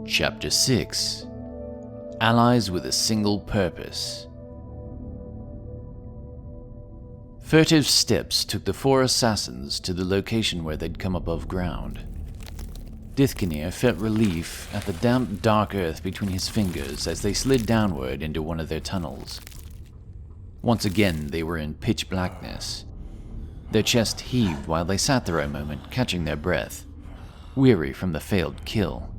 Chapter 6. Allies with a Single Purpose. Furtive steps took the four assassins to the location where they'd come above ground. Dithkinir felt relief at the damp, dark earth between his fingers as they slid downward into one of their tunnels. Once again, they were in pitch blackness. Their chest heaved while they sat there a moment, catching their breath, weary from the failed kill.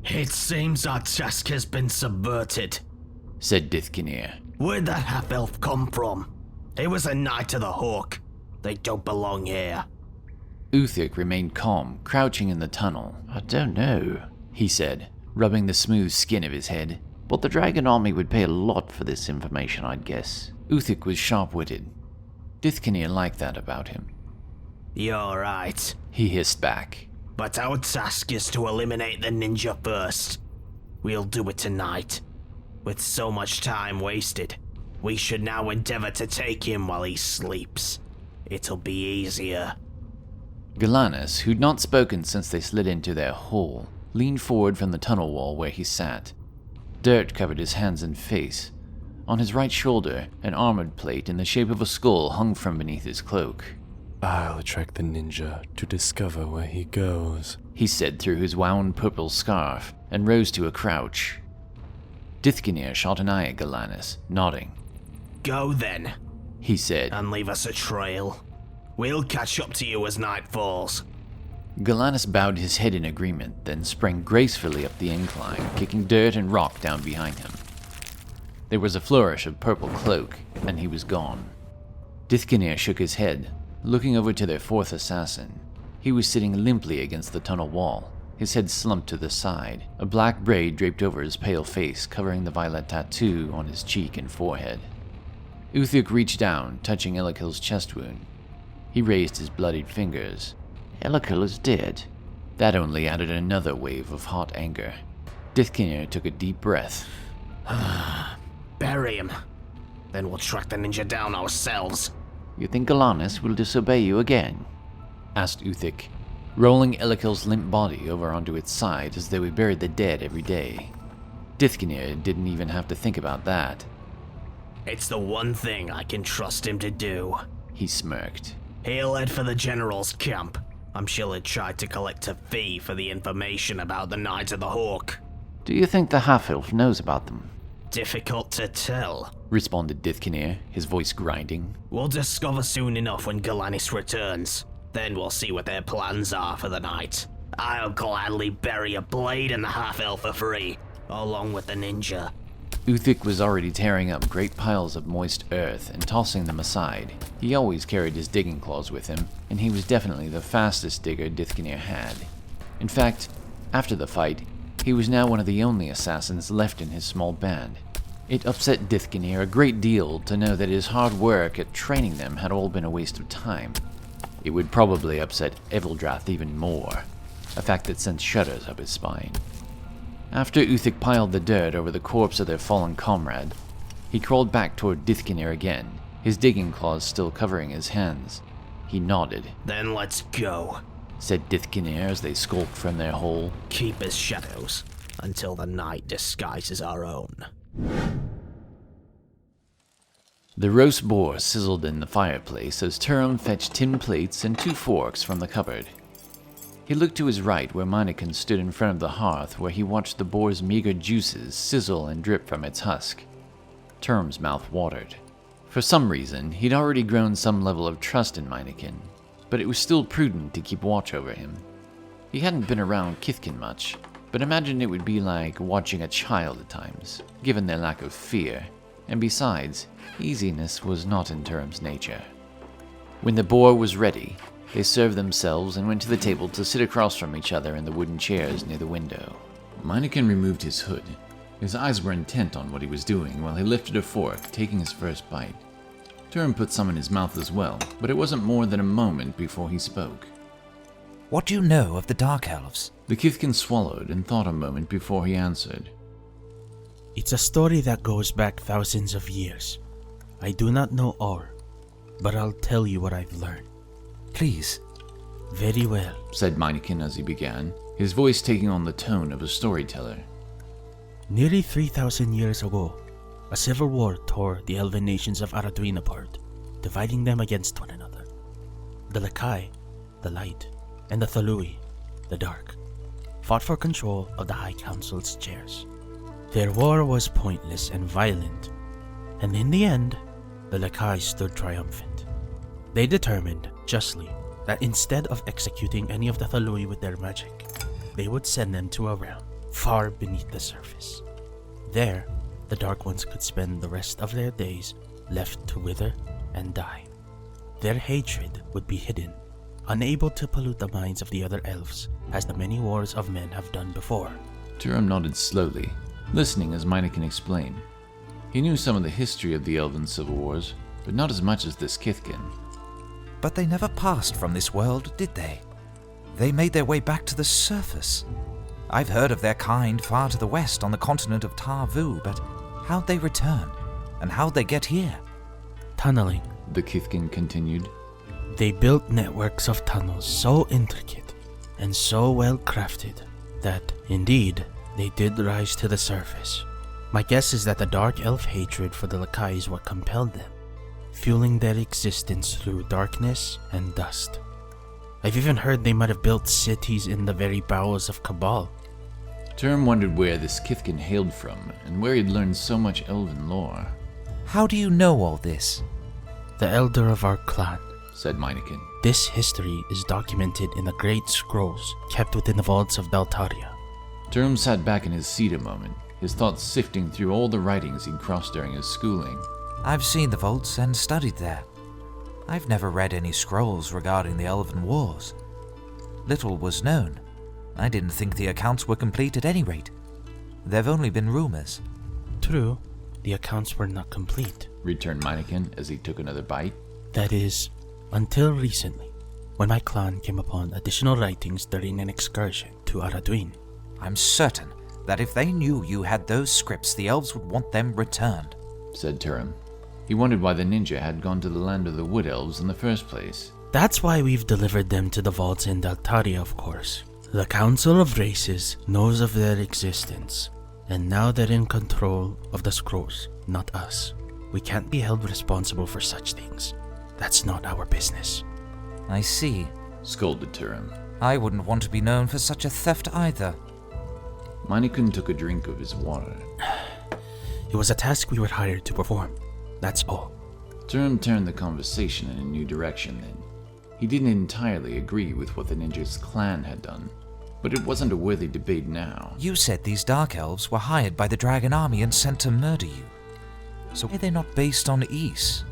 "It seems our task has been subverted," said Dithkinir. "Where'd that half-elf come from? He was a knight of the hawk. They don't belong here." Uthik remained calm, crouching in the tunnel. "I don't know," he said, rubbing the smooth skin of his head. "But the dragon army would pay a lot for this information, I'd guess." Uthik was sharp-witted. Dithkinir liked that about him. "You're right," he hissed back. "but our task is to eliminate the ninja first. We'll do it tonight. With so much time wasted, we should now endeavor to take him while he sleeps. It'll be easier." Galanis, who'd not spoken since they slid into their hole, leaned forward from the tunnel wall where he sat. Dirt covered his hands and face. On his right shoulder, an armored plate in the shape of a skull hung from beneath his cloak. "I'll track the ninja to discover where he goes," he said through his wound purple scarf, and rose to a crouch. Dithkinir shot an eye at Galanis, nodding. "Go then," he said, "and leave us a trail. We'll catch up to you as night falls." Galanis bowed his head in agreement, then sprang gracefully up the incline, kicking dirt and rock down behind him. There was a flourish of purple cloak, and he was gone. Dithkinir shook his head, looking over to their fourth assassin. He was sitting limply against the tunnel wall, his head slumped to the side, a black braid draped over his pale face, covering the violet tattoo on his cheek and forehead. Uthik reached down, touching Elakil's chest wound. He raised his bloodied fingers. "Elakil is dead." That only added another wave of hot anger. Dithkinir took a deep breath. "Bury him. Then we'll track the ninja down ourselves." "You think Galanis will disobey you again?" asked Uthik, rolling Elakil's limp body over onto its side as though he buried the dead every day. Dithkinir didn't even have to think about that. "It's the one thing I can trust him to do," he smirked. "He'll head for the general's camp. I'm sure he'll try to collect a fee for the information about the Knight of the Hawk." "Do you think the half-elf knows about them?" "Difficult to tell," responded Dithkinir, his voice grinding. "We'll discover soon enough when Galanis returns. Then we'll see what their plans are for the night. I'll gladly bury a blade and the half-elf for free, along with the ninja." Uthik was already tearing up great piles of moist earth and tossing them aside. He always carried his digging claws with him, and he was definitely the fastest digger Dithkinir had. In fact, after the fight, he was now one of the only assassins left in his small band. It upset Dithkinir a great deal to know that his hard work at training them had all been a waste of time. It would probably upset Evildrath even more, a fact that sent shudders up his spine. After Uthik piled the dirt over the corpse of their fallen comrade, he crawled back toward Dithkinir again, his digging claws still covering his hands. He nodded. "Then let's go," said Dithkinir as they skulked from their hole. "Keep as shadows until the night disguises our own." The roast boar sizzled in the fireplace as Turim fetched tin plates and 2 forks from the cupboard. He looked to his right where Meineken stood in front of the hearth where he watched the boar's meager juices sizzle and drip from its husk. Turim's mouth watered. For some reason, he'd already grown some level of trust in Meineken, but it was still prudent to keep watch over him. He hadn't been around Kithkin much, but imagined it would be like watching a child at times, given their lack of fear, and besides, easiness was not in Turim's nature. When the boar was ready, they served themselves and went to the table to sit across from each other in the wooden chairs near the window. Meineken removed his hood. His eyes were intent on what he was doing while he lifted a fork, taking his first bite. Turim put some in his mouth as well, but it wasn't more than a moment before he spoke. "What do you know of the Dark Elves?" The Kithkin swallowed and thought a moment before he answered. "It's a story that goes back thousands of years. I do not know all, but I'll tell you what I've learned." "Please." Very well, said Meineken as he began, his voice taking on the tone of a storyteller. Nearly 3,000 years ago, a civil war tore the elven nations of Armageddon apart, dividing them against one another. The Lakai, the light, and the Thalui, the dark, fought for control of the High Council's chairs. Their war was pointless and violent, and in the end, the Lakai stood triumphant. They determined, justly, that instead of executing any of the Thalui with their magic, they would send them to a realm far beneath the surface. There, the Dark Ones could spend the rest of their days left to wither and die. Their hatred would be hidden, unable to pollute the minds of the other elves, as the many wars of men have done before. Turim nodded slowly, listening as Meineken explained. He knew some of the history of the elven civil wars, but not as much as this Kithkin. But they never passed from this world, did they? They made their way back to the surface. I've heard of their kind far to the west on the continent of Tarvu, but how'd they return? And how'd they get here? Tunneling, The Kithkin continued. they built networks of tunnels so intricate and so well crafted that, indeed, they did rise to the surface. My guess is that the dark elf hatred for the Lakai is what compelled them, fueling their existence through darkness and dust. I've even heard they might have built cities in the very bowels of Cabal. Turim wondered where this Kithkin hailed from, and where he'd learned so much elven lore. How do you know all this? The elder of our clan, Said Meineken. This history is documented in the great scrolls kept within the vaults of Daltaria. Turim sat back in his seat a moment, his thoughts sifting through all the writings he'd crossed during his schooling. I've seen the vaults and studied there. I've never read any scrolls regarding the Elven Wars. Little was known. I didn't think the accounts were complete at any rate. There've only been rumors. True, the accounts were not complete. Returned Meineken as he took another bite. That is, until recently, when my clan came upon additional writings during an excursion to Armageddon. I'm certain that if they knew you had those scripts, the elves would want them returned, Said Turim. He wondered why the ninja had gone to the land of the Wood Elves in the first place. That's why we've delivered them to the vaults in Daltaria, of course. The Council of Races knows of their existence, and now they're in control of the scrolls, not us. We can't be held responsible for such things. That's not our business. I see. Scolded Turim. I wouldn't want to be known for such a theft either. Meineken took a drink of his water. It was a task we were hired to perform. That's all. Turim turned the conversation in a new direction then. He didn't entirely agree with what the ninja's clan had done, but it wasn't a worthy debate now. You said these dark elves were hired by the dragon army and sent to murder you. So why are they not based on Ys?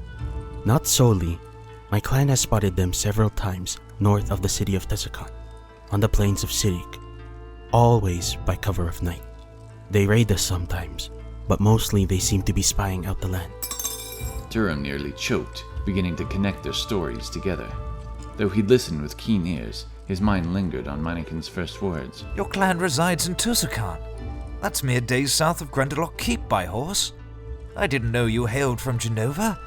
Not solely. My clan has spotted them several times north of the city of Tessakan, on the plains of Sirik, always by cover of night. They raid us sometimes, but mostly they seem to be spying out the land. Turim nearly choked, beginning to connect their stories together. Though he'd listened with keen ears, his mind lingered on Meineken's first words. Your clan resides in Tusakan. That's mere days south of Grendelock Keep by horse. I didn't know you hailed from Genova,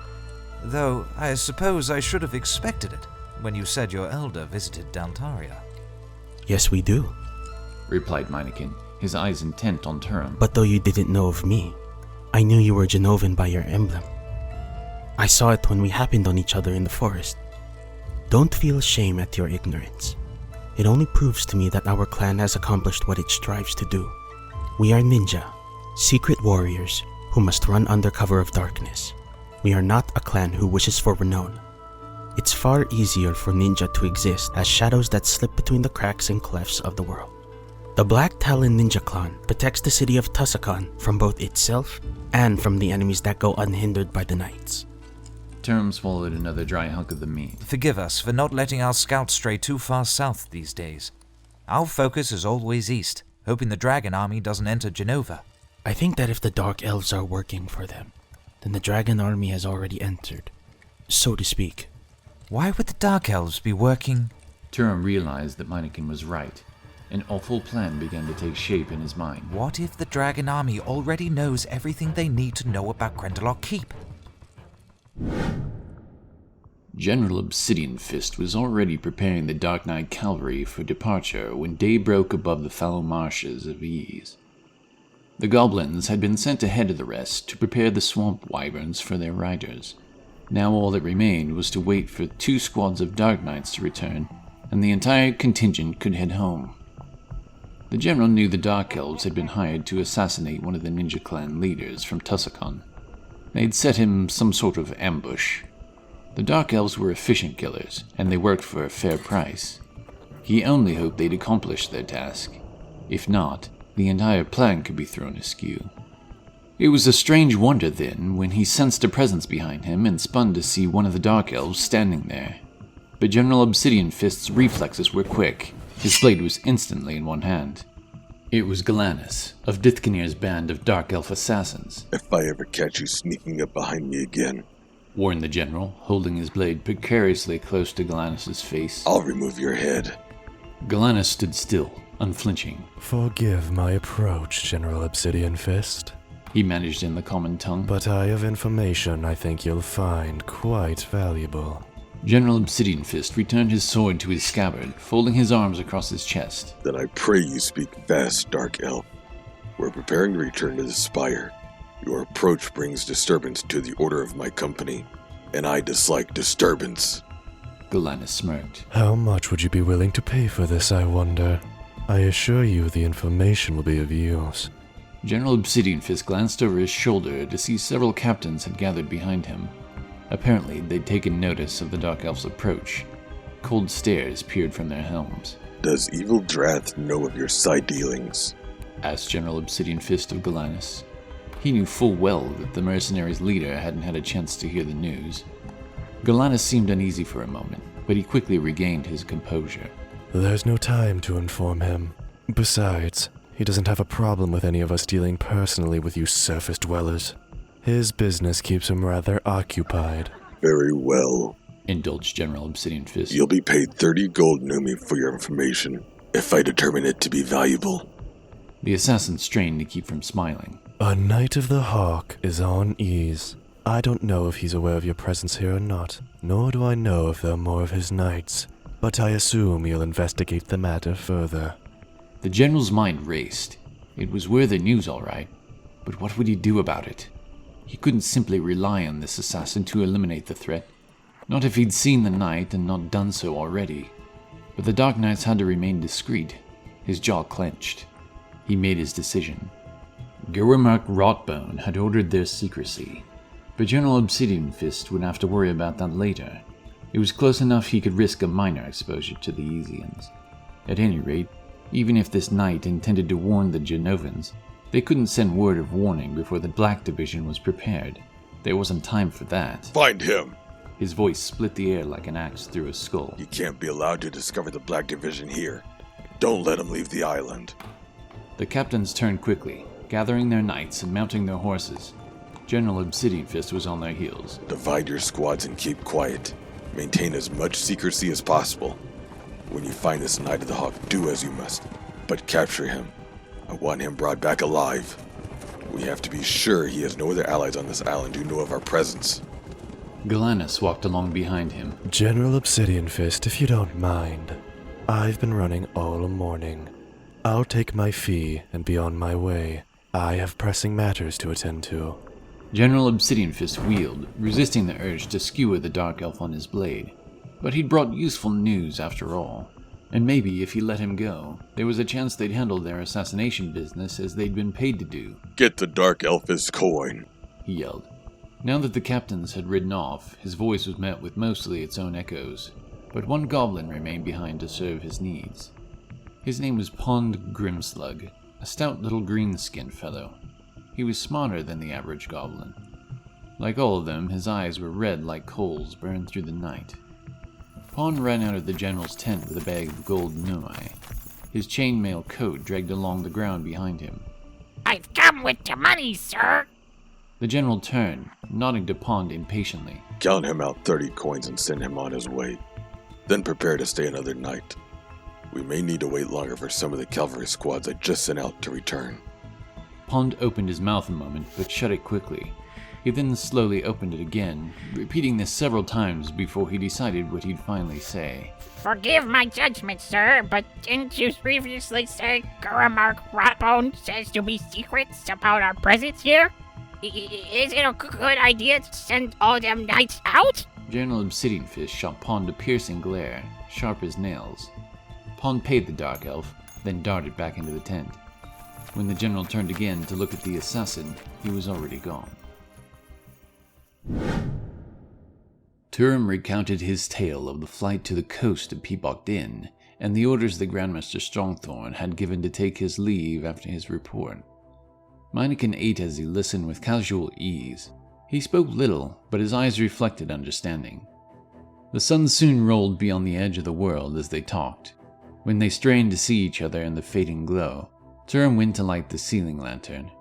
though I suppose I should have expected it when you said your elder visited Daltaria. Yes, we do. Replied Meineken, his eyes intent on Turim. But though you didn't know of me, I knew you were Genovan by your emblem. I saw it when we happened on each other in the forest. Don't feel shame at your ignorance. It only proves to me that our clan has accomplished what it strives to do. We are ninja, secret warriors who must run under cover of darkness. We are not a clan who wishes for renown. It's far easier for ninja to exist as shadows that slip between the cracks and clefts of the world. The Black Talon Ninja Clan protects the city of Tusakan from both itself and from the enemies that go unhindered by the knights. Turim swallowed another dry hunk of the meat. Forgive us for not letting our scouts stray too far south these days. Our focus is always east, hoping the dragon army doesn't enter Genova. I think that if the Dark Elves are working for them, then the dragon army has already entered, so to speak. Why would the dark elves be working? Turim realized that Meineken was right. An awful plan began to take shape in his mind. What if the dragon army already knows everything they need to know about Grendelock Keep? General Obsidian Fist was already preparing the Dark Knight cavalry for departure when day broke above the fallow marshes of Ease. The goblins had been sent ahead of the rest to prepare the swamp wyverns for their riders. Now all that remained was to wait for 2 squads of Dark Knights to return, and the entire contingent could head home. The general knew the Dark Elves had been hired to assassinate one of the ninja clan leaders from Tussukan. They'd set him some sort of ambush. The Dark Elves were efficient killers, and they worked for a fair price. He only hoped they'd accomplish their task. If not, the entire plan could be thrown askew. It was a strange wonder then when he sensed a presence behind him and spun to see one of the Dark Elves standing there. But General Obsidian Fist's reflexes were quick. His blade was instantly in one hand. It was Galanus, of Dithkinir's band of Dark Elf assassins. If I ever catch you sneaking up behind me again, warned the general, holding his blade precariously close to Galanus' face. I'll remove your head. Galanus stood still, unflinching. Forgive my approach, General Obsidian Fist. He managed in the common tongue. But I have information I think you'll find quite valuable. General Obsidian Fist returned his sword to his scabbard, folding his arms across his chest. Then I pray you speak fast, Dark Elf. We're preparing to return to the Spire. Your approach brings disturbance to the order of my company, and I dislike disturbance. Galanus smirked. How much would you be willing to pay for this, I wonder? I assure you the information will be of use. General Obsidian Fist glanced over his shoulder to see several captains had gathered behind him. Apparently, they'd taken notice of the Dark Elf's approach. Cold stares peered from their helms. Does Evil Drath know of your side dealings? Asked General Obsidian Fist of Galanus. He knew full well that the mercenaries' leader hadn't had a chance to hear the news. Galanus seemed uneasy for a moment, but he quickly regained his composure. There's no time to inform him. Besides, he doesn't have a problem with any of us dealing personally with you surface dwellers. His business keeps him rather occupied. Very well, indulged General Obsidian Fist. You'll be paid 30 gold numi for your information, if I determine it to be valuable. The assassin strained to keep from smiling. A Knight of the Hawk is on ease. I don't know if he's aware of your presence here or not, nor do I know if there are more of his knights, but I assume you'll investigate the matter further. The general's mind raced. It was worthy news, all right, but what would he do about it? He couldn't simply rely on this assassin to eliminate the threat, not if he'd seen the knight and not done so already. But the Dark Knights had to remain discreet. His jaw clenched. He made his decision. Gurwamark Rotbone had ordered their secrecy, but General Obsidian Fist would have to worry about that later. It was close enough he could risk a minor exposure to the Easians. At any rate, even if this knight intended to warn the Genovans, they couldn't send word of warning before the Black Division was prepared. There wasn't time for that. Find him! His voice split the air like an axe through a skull. You can't be allowed to discover the Black Division here. Don't let him leave the island. The captains turned quickly, gathering their knights and mounting their horses. General Obsidian Fist was on their heels. Divide your squads and keep quiet. Maintain as much secrecy as possible. When you find this Knight of the Hawk, do as you must, but capture him. I want him brought back alive. We have to be sure he has no other allies on this island who know of our presence. Galanus walked along behind him. General Obsidian Fist, if you don't mind. I've been running all morning. I'll take my fee and be on my way. I have pressing matters to attend to. General Obsidian Fist wheeled, resisting the urge to skewer the Dark Elf on his blade. But he'd brought useful news after all. And maybe if he let him go, there was a chance they'd handle their assassination business as they'd been paid to do. Get the Dark Elf's coin, he yelled. Now that the captains had ridden off, his voice was met with mostly its own echoes. But one goblin remained behind to serve his needs. His name was Pond Grimslug, a stout little green-skinned fellow. He was smarter than the average goblin. Like all of them, his eyes were red like coals burned through the night. Pond ran out of the general's tent with a bag of gold numi. His chainmail coat dragged along the ground behind him. I've come with the money, sir. The general turned, nodding to Pond impatiently. Count him out 30 coins and send him on his way. Then prepare to stay another night. We may need to wait longer for some of the cavalry squads I just sent out to return. Pond opened his mouth a moment, but shut it quickly. He then slowly opened it again, repeating this several times before he decided what he'd finally say. Forgive my judgment, sir, but didn't you previously say Guramark Ratbone says to be secrets about our presence here? Is it a good idea to send all them knights out? General Obsidian Fist shot Pond a piercing glare, sharp as nails. Pond paid the dark elf, then darted back into the tent. When the general turned again to look at the assassin, he was already gone. Turim recounted his tale of the flight to the coast of Peabock Inn, and the orders the Grandmaster Strongthorn had given to take his leave after his report. Meineken ate as he listened with casual ease. He spoke little, but his eyes reflected understanding. The sun soon rolled beyond the edge of the world as they talked. When they strained to see each other in the fading glow, Turim went to light the ceiling lantern.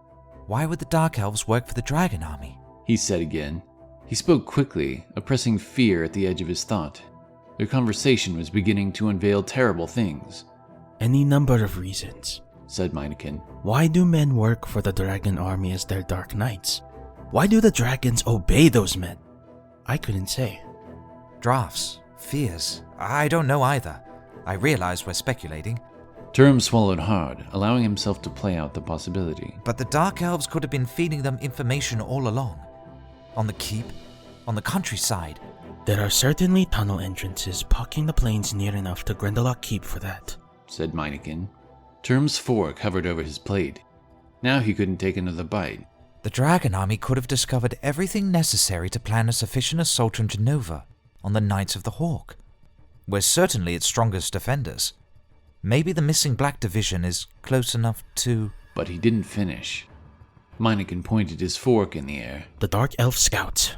Why would the Dark Elves work for the Dragon Army? He said again. He spoke quickly, oppressing fear at the edge of his thought. Their conversation was beginning to unveil terrible things. Any number of reasons, said Meineken. Why do men work for the Dragon Army as their Dark Knights? Why do the dragons obey those men? I couldn't say. Drafts, fears, I don't know either. I realize we're speculating. Turim swallowed hard, allowing himself to play out the possibility. But the Dark Elves could have been feeding them information all along. On the keep, on the countryside. There are certainly tunnel entrances pocking the plains near enough to Grendelock Keep for that, said Meineken. Turim's fork hovered over his plate. Now he couldn't take another bite. The Dragon Army could have discovered everything necessary to plan a sufficient assault on Genova on the Knights of the Hawk. We're certainly its strongest defenders. Maybe the missing Black Division is close enough to... But he didn't finish. Meineken pointed his fork in the air. The Dark Elf Scouts.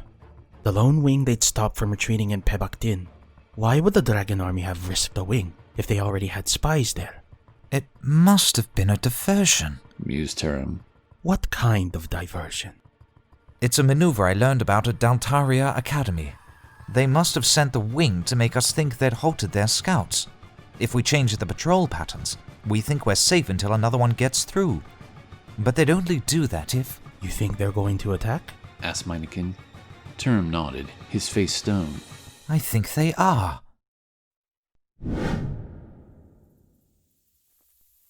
The lone wing they'd stopped from retreating in Pebaktin. Why would the Dragon Army have risked a wing if they already had spies there? It must have been a diversion, mused Turim. What kind of diversion? It's a maneuver I learned about at Daltaria Academy. They must have sent the wing to make us think they'd halted their scouts. If we change the patrol patterns, we think we're safe until another one gets through. But they'd only do that if... You think they're going to attack? Asked Meineken. Turim nodded, his face stone. I think they are.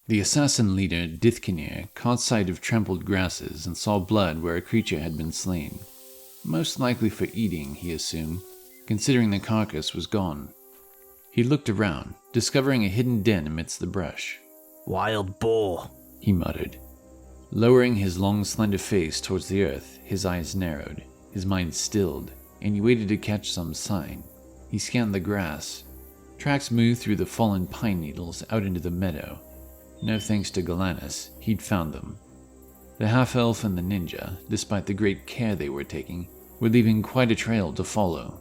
The assassin leader, Dithkinir, caught sight of trampled grasses and saw blood where a creature had been slain. Most likely for eating, he assumed, considering the carcass was gone. He looked around, discovering a hidden den amidst the brush. Wild boar, he muttered. Lowering his long, slender face towards the earth, his eyes narrowed, his mind stilled, and he waited to catch some sign. He scanned the grass. Tracks moved through the fallen pine needles out into the meadow. No thanks to Galanis, he'd found them. The half-elf and the ninja, despite the great care they were taking, were leaving quite a trail to follow.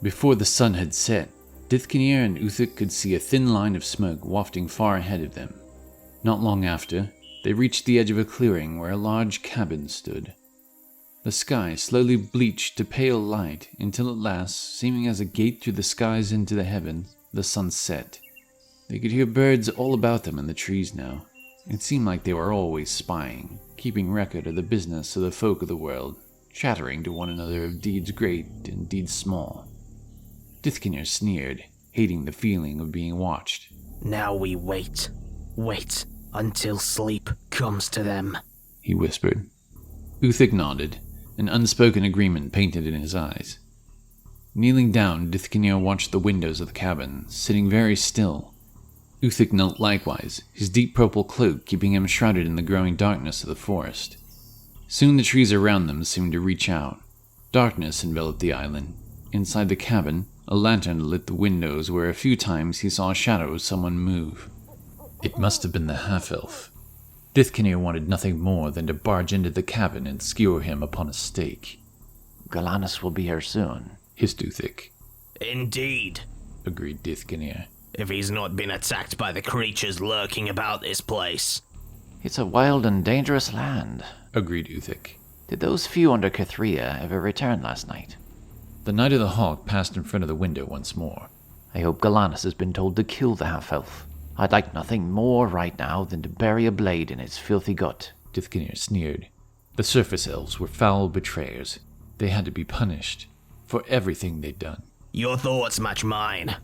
Before the sun had set, Dithkinir and Uthik could see a thin line of smoke wafting far ahead of them. Not long after, they reached the edge of a clearing where a large cabin stood. The sky slowly bleached to pale light until at last, seeming as a gate through the skies into the heavens, the sun set. They could hear birds all about them in the trees now. It seemed like they were always spying, keeping record of the business of the folk of the world, chattering to one another of deeds great and deeds small. Dithkinir sneered, hating the feeling of being watched. Now we wait. Wait until sleep comes to them, he whispered. Uthik nodded, an unspoken agreement painted in his eyes. Kneeling down, Dithkinir watched the windows of the cabin, sitting very still. Uthik knelt likewise, his deep purple cloak keeping him shrouded in the growing darkness of the forest. Soon the trees around them seemed to reach out. Darkness enveloped the island. Inside the cabin, a lantern lit the windows where a few times he saw a shadow of someone move. It must have been the half-elf. Dithkinir wanted nothing more than to barge into the cabin and skewer him upon a stake. Galanis will be here soon, hissed Uthik. Indeed, agreed Dithkinir. If he's not been attacked by the creatures lurking about this place. It's a wild and dangerous land, agreed Uthik. Did those few under Cathria ever return last night? The Knight of the Hawk passed in front of the window once more. I hope Galanis has been told to kill the half-elf. I'd like nothing more right now than to bury a blade in its filthy gut. Dithkinir sneered. The surface elves were foul betrayers. They had to be punished for everything they'd done. Your thoughts match mine.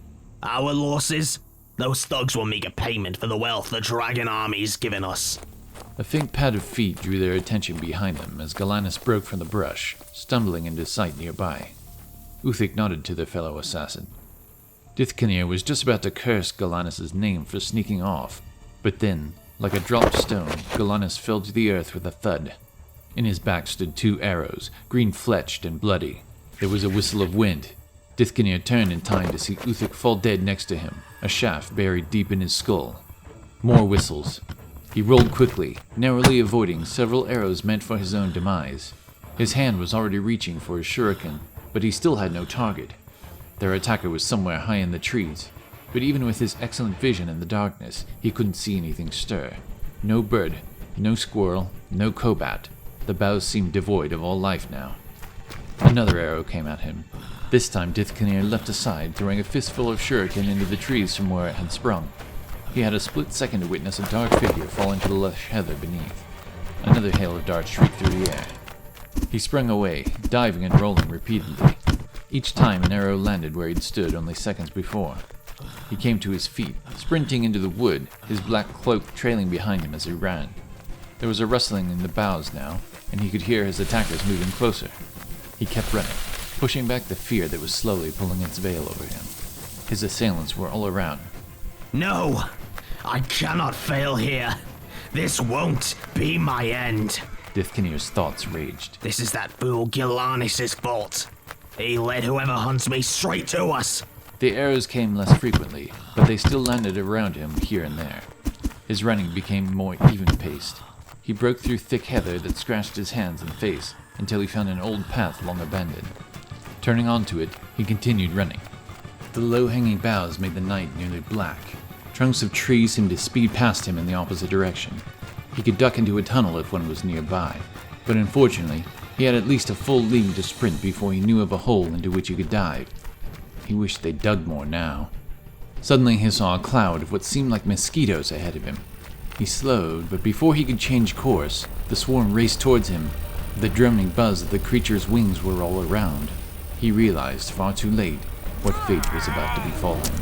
Our losses? Those thugs will make a payment for the wealth the dragon army's given us. A faint pad of feet drew their attention behind them as Galanis broke from the brush, stumbling into sight nearby. Uthik nodded to their fellow assassin. Dithkinir was just about to curse Galanis' name for sneaking off, but then, like a dropped stone, Galanis fell to the earth with a thud. In his back stood 2 arrows, green-fletched and bloody. There was a whistle of wind. Dithkinir turned in time to see Uthik fall dead next to him, a shaft buried deep in his skull. More whistles. He rolled quickly, narrowly avoiding several arrows meant for his own demise. His hand was already reaching for his shuriken, but he still had no target. Their attacker was somewhere high in the trees, but even with his excellent vision in the darkness, he couldn't see anything stir. No bird, no squirrel, no cobat. The boughs seemed devoid of all life now. Another arrow came at him. This time Dithkinir leapt aside, throwing a fistful of shuriken into the trees from where it had sprung. He had a split second to witness a dark figure fall into the lush heather beneath. Another hail of darts shrieked through the air. He sprung away, diving and rolling repeatedly. Each time an arrow landed where he'd stood only seconds before. He came to his feet, sprinting into the wood, his black cloak trailing behind him as he ran. There was a rustling in the boughs now, and he could hear his attackers moving closer. He kept running, pushing back the fear that was slowly pulling its veil over him. His assailants were all around. No! I cannot fail here. This won't be my end. Dithkinir's thoughts raged. This is that fool Galanis' fault. He led whoever hunts me straight to us. The arrows came less frequently, but they still landed around him here and there. His running became more even-paced. He broke through thick heather that scratched his hands and face until he found an old path long abandoned. Turning onto it, he continued running. The low-hanging boughs made the night nearly black. Trunks of trees seemed to speed past him in the opposite direction. He could duck into a tunnel if one was nearby, but unfortunately, he had at least a full league to sprint before he knew of a hole into which he could dive. He wished they dug more now. Suddenly he saw a cloud of what seemed like mosquitoes ahead of him. He slowed, but before he could change course, the swarm raced towards him. The droning buzz of the creature's wings were all around. He realized, far too late, what fate was about to befall him.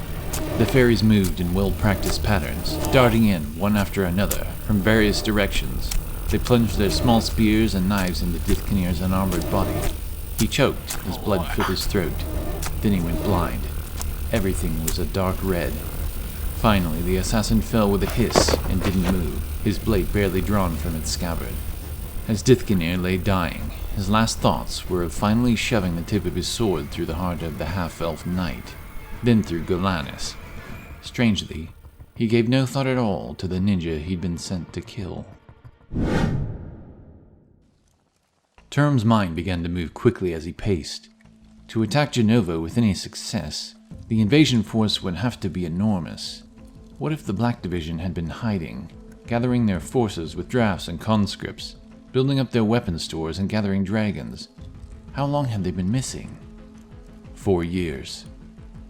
The fairies moved in well-practiced patterns, darting in, one after another, from various directions. They plunged their small spears and knives into Dithkinir's unarmored body. He choked as blood filled his throat. Then he went blind. Everything was a dark red. Finally, the assassin fell with a hiss and didn't move, his blade barely drawn from its scabbard. As Dithkinir lay dying, his last thoughts were of finally shoving the tip of his sword through the heart of the half-elf knight, then through Galanis. Strangely, he gave no thought at all to the ninja he'd been sent to kill. Turim's mind began to move quickly as he paced. To attack Genova with any success, the invasion force would have to be enormous. What if the Black Division had been hiding, gathering their forces with drafts and conscripts, building up their weapon stores and gathering dragons? How long had they been missing? 4 years.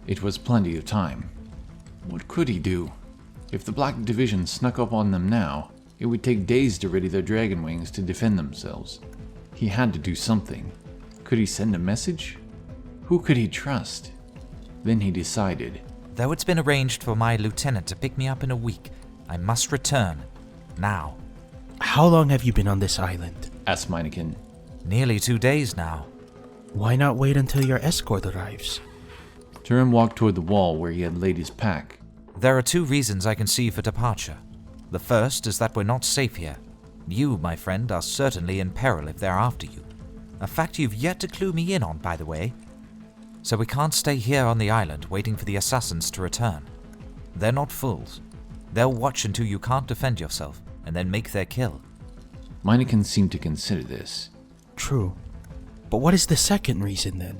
It was plenty of time. What could he do? If the Black Division snuck up on them now, it would take days to ready their dragon wings to defend themselves. He had to do something. Could he send a message? Who could he trust? Then he decided. Though it's been arranged for my lieutenant to pick me up in a week, I must return. Now. How long have you been on this island? Asked Meineken. Nearly 2 days now. Why not wait until your escort arrives? Turim walked toward the wall where he had laid his pack. There are 2 reasons I can see for departure. The first is that we're not safe here. You, my friend, are certainly in peril if they're after you. A fact you've yet to clue me in on, by the way. So we can't stay here on the island waiting for the assassins to return. They're not fools. They'll watch until you can't defend yourself, and then make their kill. Meineken seemed to consider this. True. But what is the second reason then?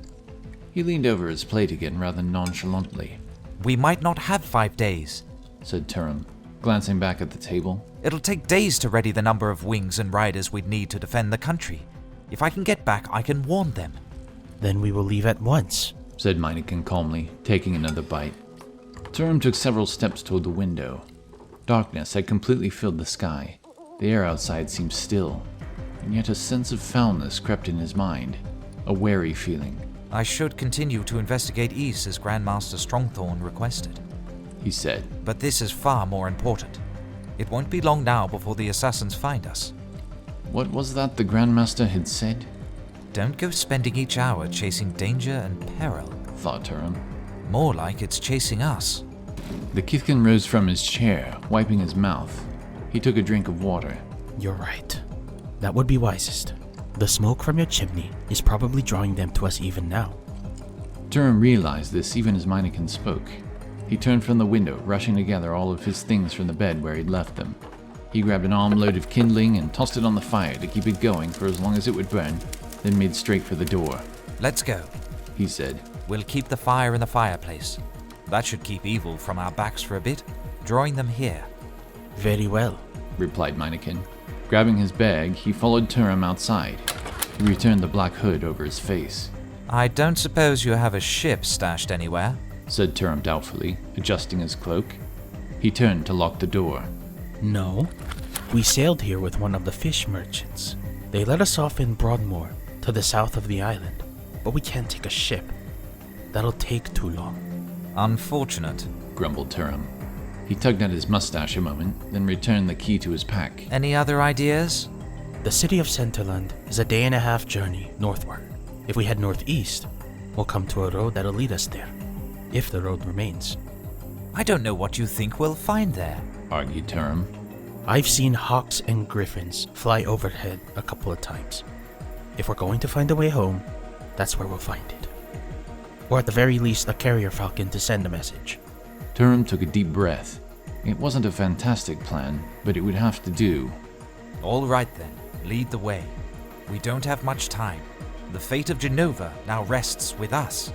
He leaned over his plate again rather nonchalantly. We might not have 5 days, said Turim, glancing back at the table. It'll take days to ready the number of wings and riders we'd need to defend the country. If I can get back, I can warn them. Then we will leave at once, said Meineken calmly, taking another bite. Turim took several steps toward the window. Darkness had completely filled the sky. The air outside seemed still, and yet a sense of foulness crept in his mind. a wary feeling. I should continue to investigate east as Grandmaster Strongthorn requested. He said. But this is far more important. It won't be long now before the assassins find us. What was that the Grandmaster had said? Don't go spending each hour chasing danger and peril. Thought Turim. More like it's chasing us. The Kithkin rose from his chair, wiping his mouth. He took a drink of water. You're right. That would be wisest. The smoke from your chimney is probably drawing them to us even now. Turim realized this even as Meineken spoke. He turned from the window, rushing to gather all of his things from the bed where he'd left them. He grabbed an armload of kindling and tossed it on the fire to keep it going for as long as it would burn, then made straight for the door. Let's go, he said. We'll keep the fire in the fireplace. That should keep evil from our backs for a bit, drawing them here. Very well, replied Meineken. Grabbing his bag, he followed Turim outside. He returned the black hood over his face. I don't suppose you have a ship stashed anywhere? Said Turim doubtfully, adjusting his cloak. He turned to lock the door. No. We sailed here with one of the fish merchants. They let us off in Broadmoor, to the south of the island, but we can't take a ship. That'll take too long. Unfortunate, grumbled Turim. He tugged at his mustache a moment, then returned the key to his pack. Any other ideas? The city of Centerland is a day-and-a-half journey northward. If we head northeast, we'll come to a road that'll lead us there, if the road remains. I don't know what you think we'll find there, argued Turim. I've seen hawks and griffins fly overhead a couple of times. If we're going to find a way home, that's where we'll find it. Or at the very least, a carrier falcon to send a message. Turim took a deep breath. It wasn't a fantastic plan, but it would have to do. All right then, lead the way. We don't have much time. The fate of Genova now rests with us.